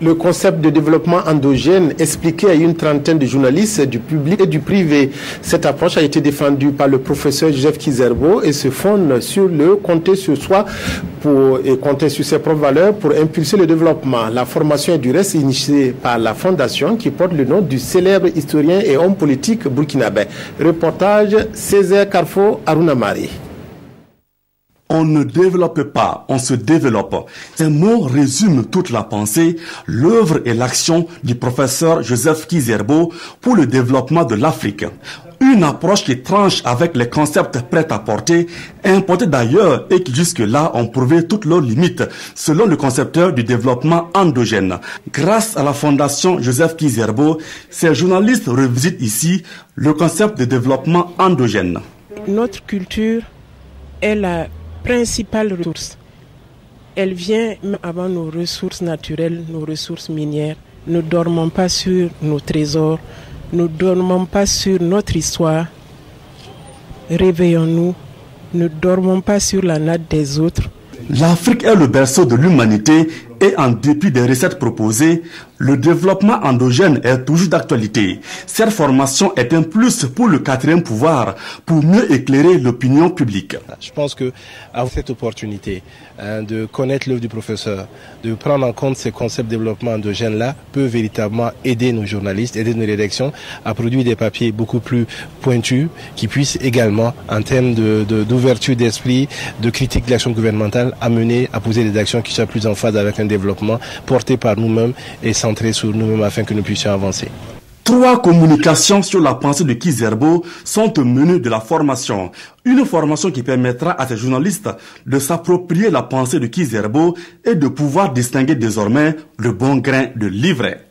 Le concept de développement endogène expliqué à une trentaine de journalistes du public et du privé. Cette approche a été défendue par le professeur Joseph Kizerbo et se fonde sur le compter sur soi et compter sur ses propres valeurs pour impulser le développement. La formation est du reste initiée par la fondation qui porte le nom du célèbre historien et homme politique burkinabé. Reportage Césaire Carfo Arunamari. On ne développe pas, on se développe. Ces mots résument toute la pensée, l'œuvre et l'action du professeur Joseph Kizerbo pour le développement de l'Afrique. Une approche qui tranche avec les concepts prêts à porter, importés d'ailleurs et qui jusque-là ont prouvé toutes leurs limites, selon le concepteur du développement endogène. Grâce à la fondation Joseph Kizerbo, ces journalistes revisitent ici le concept de développement endogène. Notre culture est la principale ressource. Elle vient avant nos ressources naturelles, nos ressources minières. Ne dormons pas sur nos trésors, ne dormons pas sur notre histoire. Réveillons-nous, ne dormons pas sur la natte des autres. L'Afrique est le berceau de l'humanité et en dépit des recettes proposées, le développement endogène est toujours d'actualité. Cette formation est un plus pour le quatrième pouvoir, pour mieux éclairer l'opinion publique. Je pense que avoir cette opportunité de connaître l'œuvre du professeur, de prendre en compte ces concepts de développement endogène-là, peut véritablement aider nos journalistes, aider nos rédactions à produire des papiers beaucoup plus pointus, qui puissent également, en termes d'ouverture d'esprit, de critique de l'action gouvernementale, amener à poser des actions qui soient plus en phase avec un développement porté par nous-mêmes et centré sur nous-mêmes afin que nous puissions avancer. 3 communications sur la pensée de Kizerbo sont au menu de la formation. Une formation qui permettra à ces journalistes de s'approprier la pensée de Kizerbo et de pouvoir distinguer désormais le bon grain de l'ivraie.